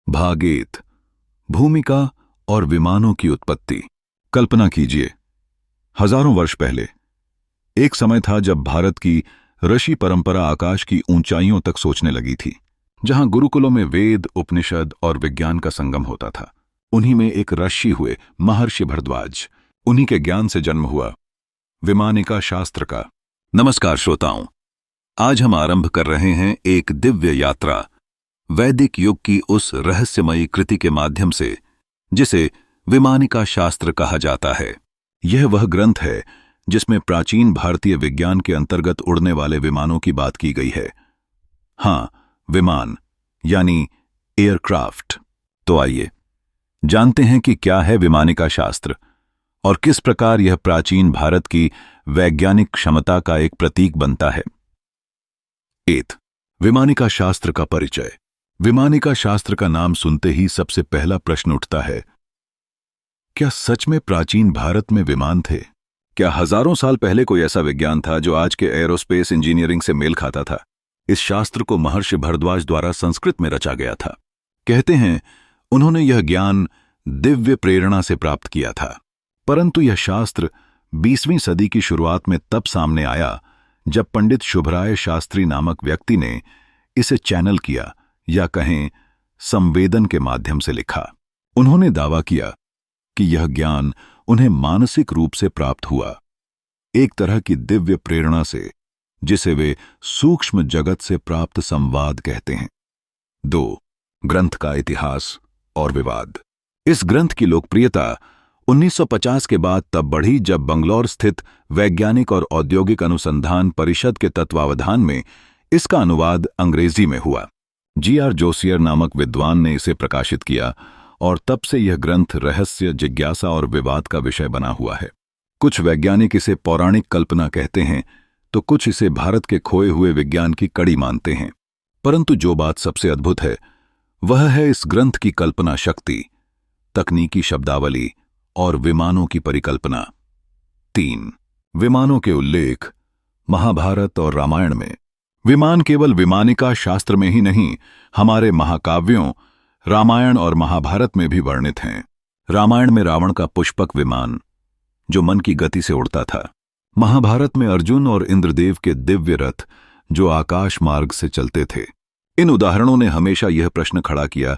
भाग 1 भूमिका और विमानों की उत्पत्ति। कल्पना कीजिए, हजारों वर्ष पहले एक समय था जब भारत की ऋषि परंपरा आकाश की ऊंचाइयों तक सोचने लगी थी, जहां गुरुकुलों में वेद, उपनिषद और विज्ञान का संगम होता था। उन्हीं में एक ऋषि हुए महर्षि भारद्वाज। उन्हीं के ज्ञान से जन्म हुआ विमानिका शास्त्र का। नमस्कार श्रोताओं, आज हम आरंभ कर रहे हैं एक दिव्य यात्रा वैदिक युग की उस रहस्यमयी कृति के माध्यम से जिसे विमानिका शास्त्र कहा जाता है। यह वह ग्रंथ है जिसमें प्राचीन भारतीय विज्ञान के अंतर्गत उड़ने वाले विमानों की बात की गई है। हाँ, विमान यानी एयरक्राफ्ट। तो आइए जानते हैं कि क्या है विमानिका शास्त्र और किस प्रकार यह प्राचीन भारत की वैज्ञानिक क्षमता का एक प्रतीक बनता है। 8 विमानिका शास्त्र का परिचय। विमानिका शास्त्र का नाम सुनते ही सबसे पहला प्रश्न उठता है, क्या सच में प्राचीन भारत में विमान थे? क्या हजारों साल पहले कोई ऐसा विज्ञान था जो आज के एरोस्पेस इंजीनियरिंग से मेल खाता था? इस शास्त्र को महर्षि भारद्वाज द्वारा संस्कृत में रचा गया था। कहते हैं उन्होंने यह ज्ञान दिव्य प्रेरणा से प्राप्त किया था। परंतु यह शास्त्र 20वीं सदी की शुरुआत में तब सामने आया जब पंडित शुभराय शास्त्री नामक व्यक्ति ने इसे चैनल किया या कहें संवेदन के माध्यम से लिखा। उन्होंने दावा किया कि यह ज्ञान उन्हें मानसिक रूप से प्राप्त हुआ, एक तरह की दिव्य प्रेरणा से, जिसे वे सूक्ष्म जगत से प्राप्त संवाद कहते हैं। 2 ग्रंथ का इतिहास और विवाद। इस ग्रंथ की लोकप्रियता 1950 के बाद तब बढ़ी जब बंगलौर स्थित वैज्ञानिक और औद्योगिक अनुसंधान परिषद के तत्वावधान में इसका अनुवाद अंग्रेजी में हुआ। G.R. जोसियर नामक विद्वान ने इसे प्रकाशित किया और तब से यह ग्रंथ रहस्य, जिज्ञासा और विवाद का विषय बना हुआ है। कुछ वैज्ञानिक इसे पौराणिक कल्पना कहते हैं तो कुछ इसे भारत के खोए हुए विज्ञान की कड़ी मानते हैं। परंतु जो बात सबसे अद्भुत है वह है इस ग्रंथ की कल्पना शक्ति, तकनीकी शब्दावली और विमानों की परिकल्पना। 3 विमानों के उल्लेख। महाभारत और रामायण में विमान केवल विमानिका शास्त्र में ही नहीं, हमारे महाकाव्यों रामायण और महाभारत में भी वर्णित हैं। रामायण में रावण का पुष्पक विमान जो मन की गति से उड़ता था। महाभारत में अर्जुन और इंद्रदेव के दिव्य रथ जो आकाश मार्ग से चलते थे। इन उदाहरणों ने हमेशा यह प्रश्न खड़ा किया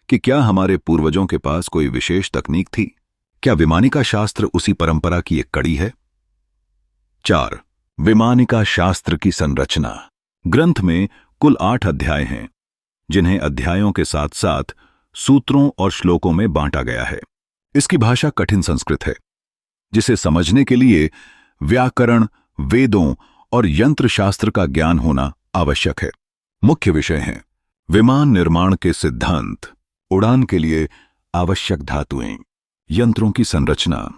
कि क्या हमारे पूर्वजों के पास कोई विशेष तकनीक थी? क्या विमानिका शास्त्र उसी परंपरा की एक कड़ी है? 4 विमानिका शास्त्र की संरचना। ग्रंथ में कुल 8 अध्याय हैं, जिन्हें अध्यायों के साथ साथ सूत्रों और श्लोकों में बांटा गया है। इसकी भाषा कठिन संस्कृत है, जिसे समझने के लिए व्याकरण, वेदों और यंत्र शास्त्र का ज्ञान होना आवश्यक है। मुख्य विषय हैं विमान निर्माण के सिद्धांत, उड़ान के लिए आवश्यक धातुएं, यंत्रों की संरचना,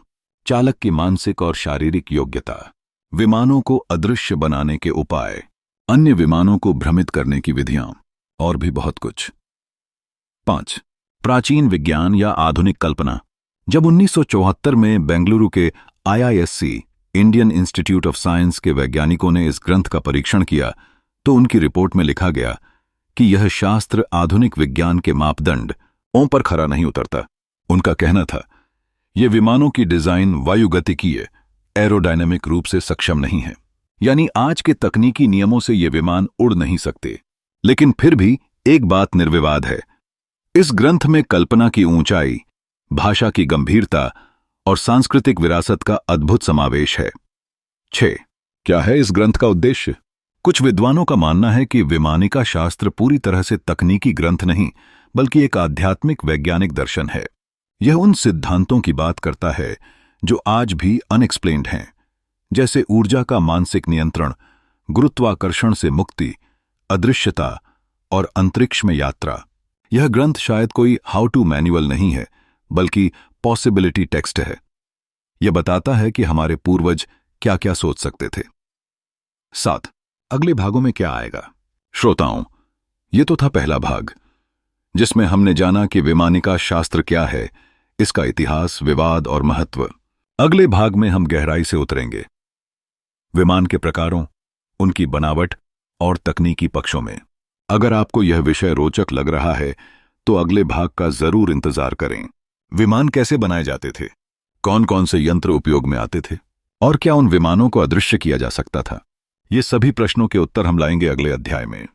चालक की मानसिक और शारीरिक योग्यता, विमानों को अदृश्य बनाने के उपाय, अन्य विमानों को भ्रमित करने की विधियां और भी बहुत कुछ। 5 प्राचीन विज्ञान या आधुनिक कल्पना। जब 1974 में बेंगलुरु के IISc Indian institute of science के वैज्ञानिकों ने इस ग्रंथ का परीक्षण किया तो उनकी रिपोर्ट में लिखा गया कि यह शास्त्र आधुनिक विज्ञान के मापदंड ओं पर खरा नहीं उतरता। उनका कहना था यह विमानों की डिजाइन वायुगतिकीय, एरोडायनेमिक रूप से सक्षम नहीं है, यानी आज के तकनीकी नियमों से ये विमान उड़ नहीं सकते। लेकिन फिर भी एक बात निर्विवाद है, इस ग्रंथ में कल्पना की ऊंचाई, भाषा की गंभीरता और सांस्कृतिक विरासत का अद्भुत समावेश है। 6 क्या है इस ग्रंथ का उद्देश्य? कुछ विद्वानों का मानना है कि विमानिका शास्त्र पूरी तरह से तकनीकी ग्रंथ नहीं बल्कि एक आध्यात्मिक वैज्ञानिक दर्शन है। यह उन सिद्धांतों की बात करता है जो आज भी अनएक्सप्लेन्ड हैं, जैसे ऊर्जा का मानसिक नियंत्रण, गुरुत्वाकर्षण से मुक्ति, अदृश्यता और अंतरिक्ष में यात्रा। यह ग्रंथ शायद कोई हाउ टू मैनुअल नहीं है बल्कि पॉसिबिलिटी टेक्स्ट है। यह बताता है कि हमारे पूर्वज क्या क्या सोच सकते थे। 7 अगले भागों में क्या आएगा? श्रोताओं, ये तो था पहला भाग जिसमें हमने जाना कि विमानिका शास्त्र क्या है, इसका इतिहास, विवाद और महत्व। अगले भाग में हम गहराई से उतरेंगे विमान के प्रकारों, उनकी बनावट और तकनीकी पक्षों में। अगर आपको यह विषय रोचक लग रहा है तो अगले भाग का जरूर इंतजार करें। विमान कैसे बनाए जाते थे, कौन कौन से यंत्र उपयोग में आते थे, और क्या उन विमानों को अदृश्य किया जा सकता था? ये सभी प्रश्नों के उत्तर हम लाएंगे अगले अध्याय में।